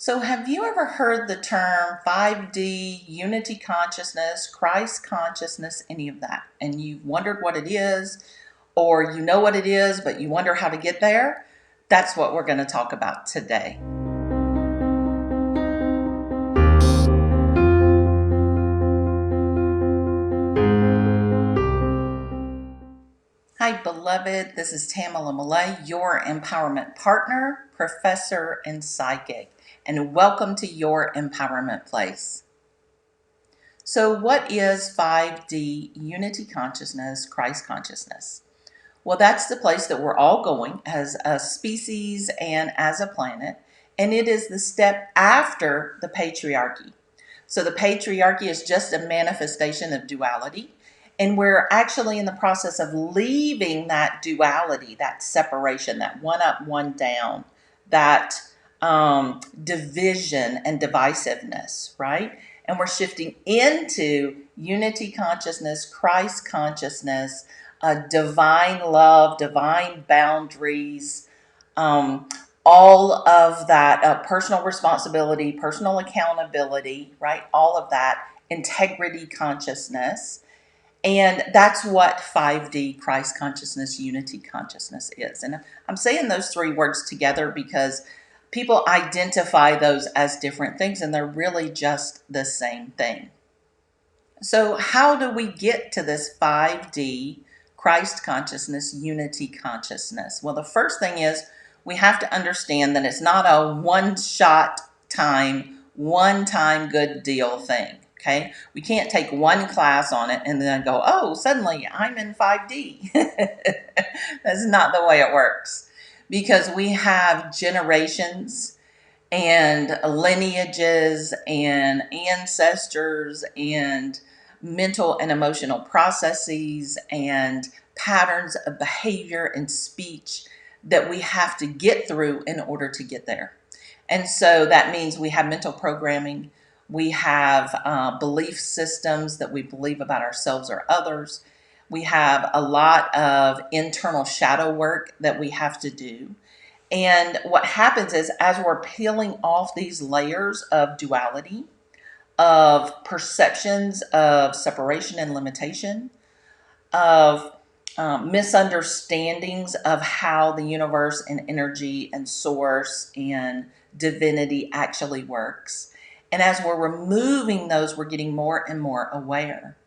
So, have you ever heard the term 5D, unity consciousness, Christ consciousness, any of that? And you've wondered what it is, or you know what it is, but you wonder how to get there? That's what we're going to talk about today. Hi, beloved. This is Tamala Malay, your empowerment partner, professor, and psychic. And welcome to your empowerment place. So, what is 5D unity consciousness, Christ consciousness? Well, that's the place that we're all going as a species and as a planet. And it is the step after the patriarchy. So, the patriarchy is just a manifestation of duality. And we're actually in the process of leaving that duality, that separation, that one up, one down, that division and divisiveness, right? And we're shifting into unity consciousness, Christ consciousness, divine love, divine boundaries, um, all of that personal responsibility, personal accountability, right? All of that, integrity consciousness. And that's what 5D Christ consciousness, unity consciousness is. And I'm saying those three words together because people identify those as different things, and they're really just the same thing. So, how do we get to this 5D Christ consciousness, unity consciousness? Well, the first thing is we have to understand that it's not a one shot time, one time good deal thing. Okay. We can't take one class on it and then go, oh, suddenly I'm in 5D. That's not the way it works because we have generations and lineages and ancestors and mental and emotional processes and patterns of behavior and speech that we have to get through in order to get there. And so that means we have mental programming, we have belief systems that we believe about ourselves or others. We have a lot of internal shadow work that we have to do. And what happens is, as we're peeling off these layers of duality, of perceptions of separation and limitation, of misunderstandings of how the universe and energy and source and divinity actually works. And as we're removing those, we're getting more and more aware.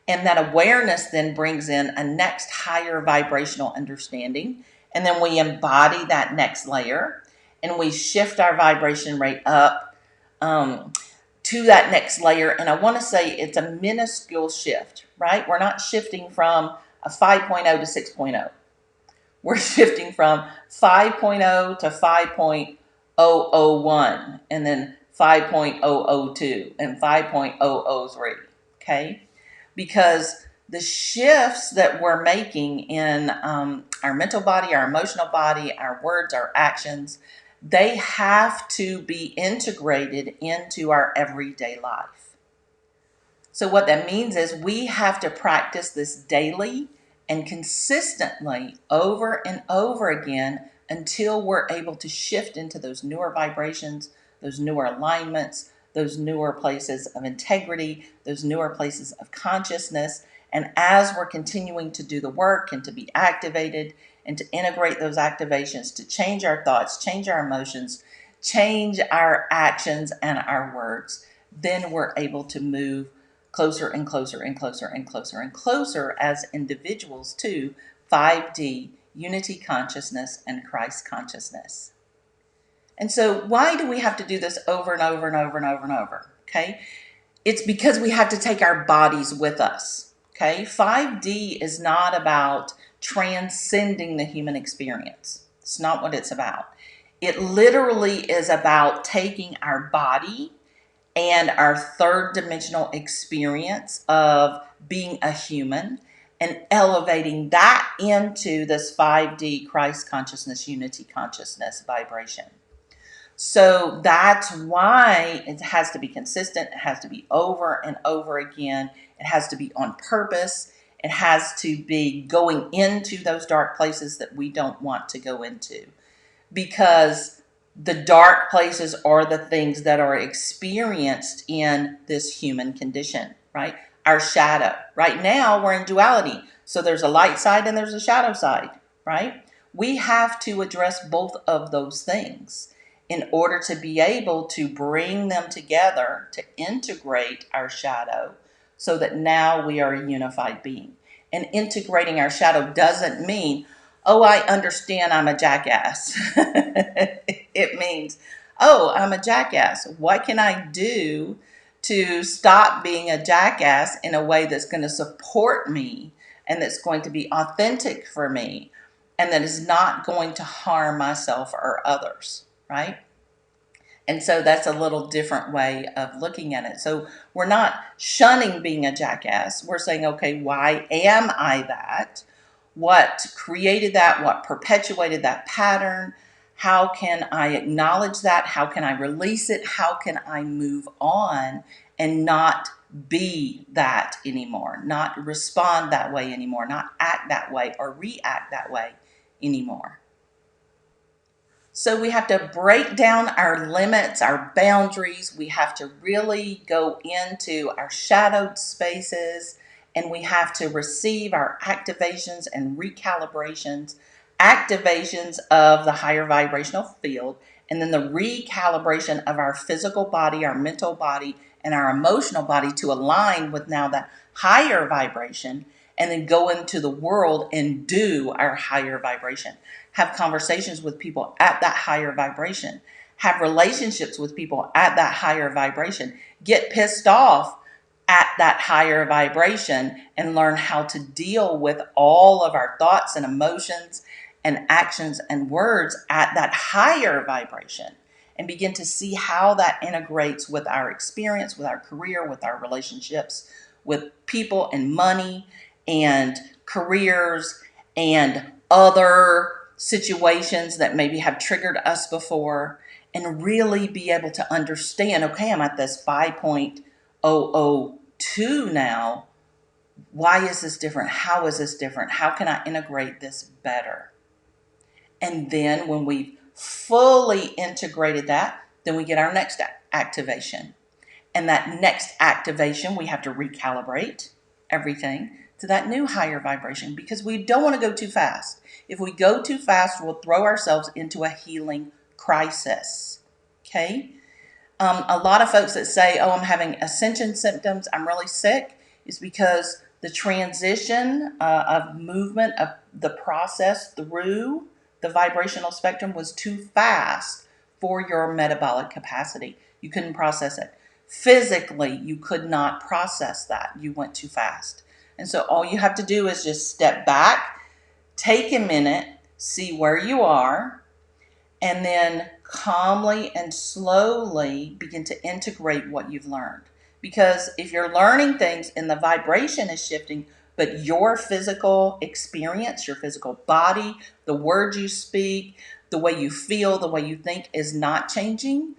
And that awareness then brings in a next higher vibrational understanding. And then we embody that next layer and we shift our vibration rate up to that next layer. And I want to say it's a minuscule shift, right? We're not shifting from a 5.0 to 6.0. We're shifting from 5.0 to 5.001 and then 5.002 and 5.003. Okay. Because the shifts that we're making in our mental body, our emotional body, our words, our actions, they have to be integrated into our everyday life. So what that means is we have to practice this daily and consistently over and over again until we're able to shift into those newer vibrations, those newer alignments, those newer places of integrity, those newer places of consciousness. And as we're continuing to do the work and to be activated and to integrate those activations, to change our thoughts, change our emotions, change our actions and our words, then we're able to move closer and closer and closer and closer and closer as individuals to 5D, unity consciousness and Christ consciousness. And so why do we have to do this over and over and over and over and over? Okay. It's because we have to take our bodies with us. Okay. 5D is not about transcending the human experience. It's not what it's about. It literally is about taking our body and our third dimensional experience of being a human and elevating that into this 5D Christ consciousness, unity consciousness vibration. So that's why it has to be consistent. It has to be over and over again. It has to be on purpose. It has to be going into those dark places that we don't want to go into. Because The dark places are the things that are experienced in this human condition, right? Our shadow. Right now, we're in duality. So there's a light side and there's a shadow side, right? We have to address both of those things in order to be able to bring them together to integrate our shadow so that now we are a unified being. And integrating our shadow doesn't mean, oh, I understand I'm a jackass. It means, oh, I'm a jackass. What can I do to stop being a jackass in a way that's going to support me and that's going to be authentic for me and that is not going to harm myself or others, right? And so that's a little different way of looking at it. So we're not shunning being a jackass. We're saying, okay, why am I that? What created that? What perpetuated that pattern? How can I acknowledge that? How can I release it? How can I move on and not be that anymore? Not respond that way anymore, not act that way or react that way anymore. So we have to break down our limits, our boundaries. We have to really go into our shadowed spaces and we have to receive our activations and recalibrations, activations of the higher vibrational field, and then the recalibration of our physical body, our mental body, and our emotional body to align with now that higher vibration, and then go into the world and do our higher vibration. Have conversations with people at that higher vibration, have relationships with people at that higher vibration, get pissed off at that higher vibration and learn how to deal with all of our thoughts and emotions and actions and words at that higher vibration and begin to see how that integrates with our experience, with our career, with our relationships, with people and money and careers and other situations that maybe have triggered us before, and really be able to understand, okay, I'm at this 5.002 now. Why is this different? How is this different? How can I integrate this better? And then when we've fully integrated that, then we get our next activation. And that next activation, we have to recalibrate everything to that new higher vibration because we don't want to go too fast. If we go too fast, we'll throw ourselves into a healing crisis. Okay? A lot of folks that say, oh, I'm having ascension symptoms, I'm really sick, is because the transition of movement of the process through the vibrational spectrum was too fast for your metabolic capacity. You couldn't process it. Physically, you could not process that. You went too fast. And so all you have to do is just step back, take a minute, see where you are, and then calmly and slowly begin to integrate what you've learned. Because if you're learning things and the vibration is shifting, but your physical experience, your physical body, the words you speak, the way you feel, the way you think is not changing,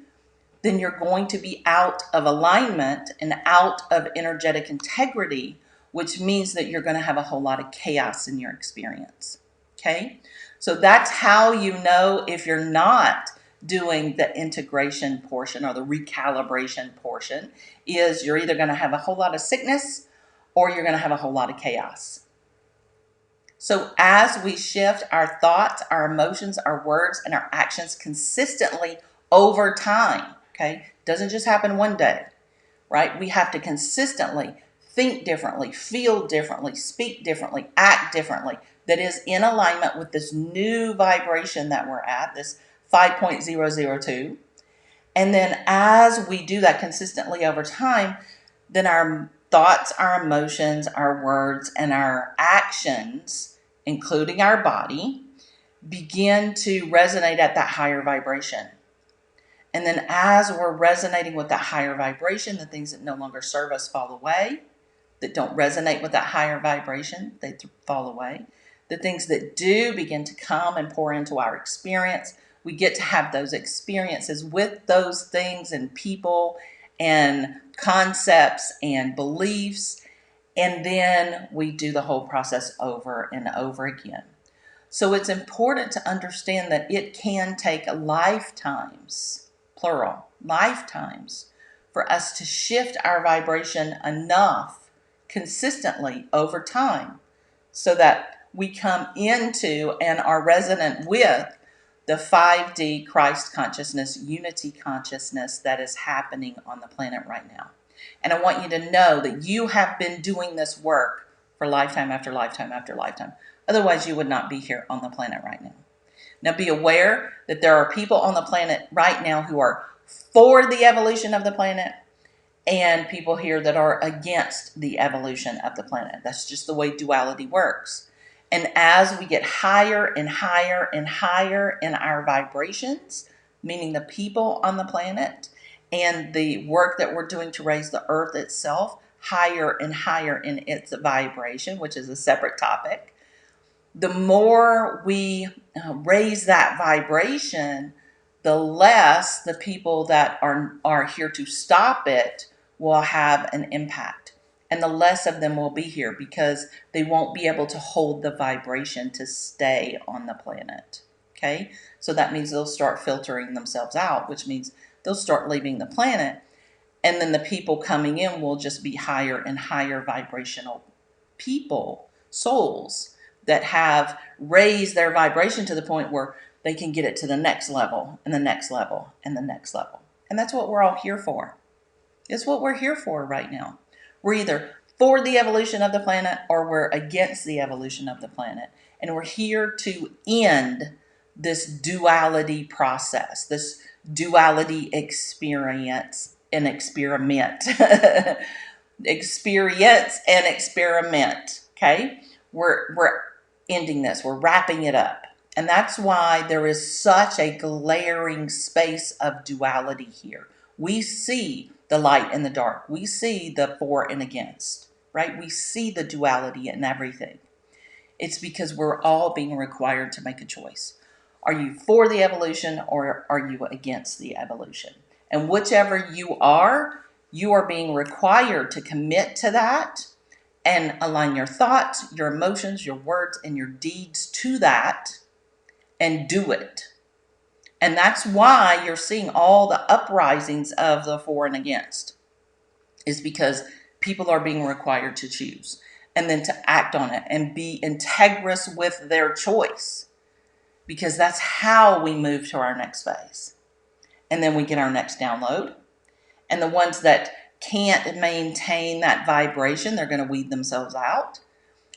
then you're going to be out of alignment and out of energetic integrity, which means that you're going to have a whole lot of chaos in your experience. Okay? So that's how you know if you're not doing the integration portion or the recalibration portion, is you're either going to have a whole lot of sickness or you're going to have a whole lot of chaos. So as we shift our thoughts, our emotions, our words, and our actions consistently over time, okay, doesn't just happen one day, right? We have to consistently think differently, feel differently, speak differently, act differently, that is in alignment with this new vibration that we're at, this 5.002. And then as we do that consistently over time, then our thoughts, our emotions, our words, and our actions, including our body, begin to resonate at that higher vibration. And then as we're resonating with that higher vibration, the things that no longer serve us fall away, that don't resonate with that higher vibration, they fall away. The things that do begin to come and pour into our experience, we get to have those experiences with those things and people and concepts and beliefs. And then we do the whole process over and over again. So it's important to understand that it can take lifetimes, plural, lifetimes, for us to shift our vibration enough consistently over time so that we come into and are resonant with the 5D Christ consciousness, unity consciousness that is happening on the planet right now. And I want you to know that you have been doing this work for lifetime after lifetime after lifetime. Otherwise, you would not be here on the planet right now. Now, be aware that there are people on the planet right now who are for the evolution of the planet and people here that are against the evolution of the planet. That's just the way duality works. And as we get higher and higher and higher in our vibrations, meaning the people on the planet and the work that we're doing to raise the earth itself higher and higher in its vibration, which is a separate topic, the more we raise that vibration, the less the people that are here to stop it will have an impact. And the less of them will be here because they won't be able to hold the vibration to stay on the planet. Okay? So that means they'll start filtering themselves out, which means they'll start leaving the planet. And then the people coming in will just be higher and higher vibrational people, souls that have raised their vibration to the point where they can get it to the next level and the next level and the next level. And that's what we're all here for. It's what we're here for right now. We're either for the evolution of the planet or we're against the evolution of the planet. And we're here to end this duality process, this duality experience and experiment. Experience and experiment. Okay? We're ending this. We're wrapping it up. And that's why there is such a glaring space of duality here. We see the light and the dark. We see the for and against, right? We see the duality in everything. It's because we're all being required to make a choice. Are you for the evolution or are you against the evolution? And whichever you are being required to commit to that and align your thoughts, your emotions, your words, and your deeds to that and do it. And that's why you're seeing all the uprisings of the for and against, is because people are being required to choose and then to act on it and be integrous with their choice, because that's how we move to our next phase. And then we get our next download. And the ones that can't maintain that vibration, they're going to weed themselves out.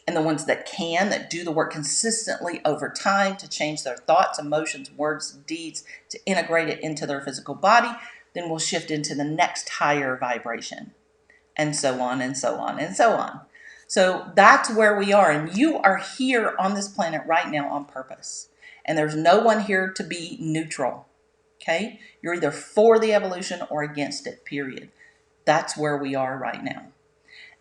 And the ones that can, that do the work consistently over time to change their thoughts, emotions, words, deeds, to integrate it into their physical body, then we'll shift into the next higher vibration. And so on and so on and so on. So that's where we are. And you are here on this planet right now on purpose. And there's no one here to be neutral. Okay? You're either for the evolution or against it, period. That's where we are right now.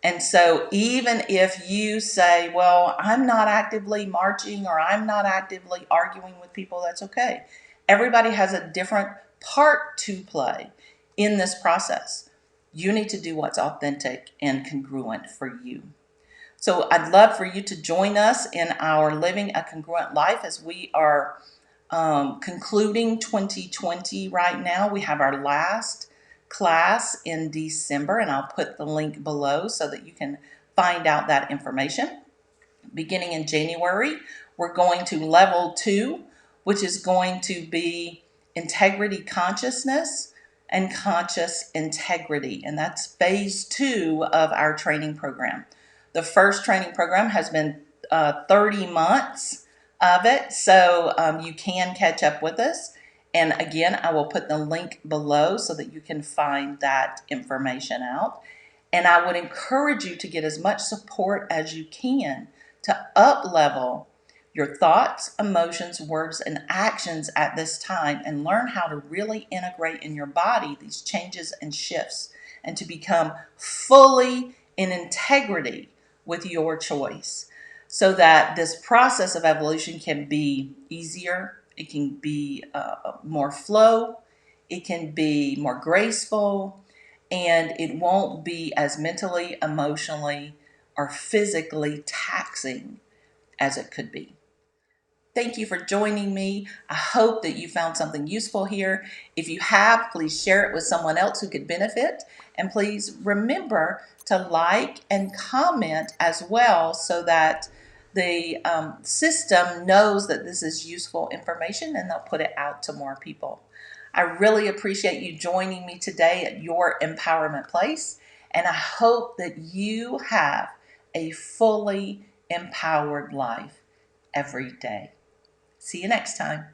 And so even if you say, well, I'm not actively marching or I'm not actively arguing with people, that's okay. Everybody has a different part to play in this process. You need to do what's authentic and congruent for you. So I'd love for you to join us in our Living a Congruent Life as we are concluding 2020 right now. We have our last class in December, and I'll put the link below so that you can find out that information. Beginning in January, we're going to level 2, which is going to be integrity consciousness and conscious integrity. And that's phase 2 of our training program. The first training program has been 30 months of it, so you can catch up with us. And again, I will put the link below so that you can find that information out. And I would encourage you to get as much support as you can to up-level your thoughts, emotions, words, and actions at this time and learn how to really integrate in your body these changes and shifts and to become fully in integrity with your choice so that this process of evolution can be easier. It can be more flow, it can be more graceful, and it won't be as mentally, emotionally, or physically taxing as it could be. Thank you for joining me. I hope that you found something useful here. If you have, please share it with someone else who could benefit. And please remember to like and comment as well so that the system knows that this is useful information and they'll put it out to more people. I really appreciate you joining me today at your empowerment place. And I hope that you have a fully empowered life every day. See you next time.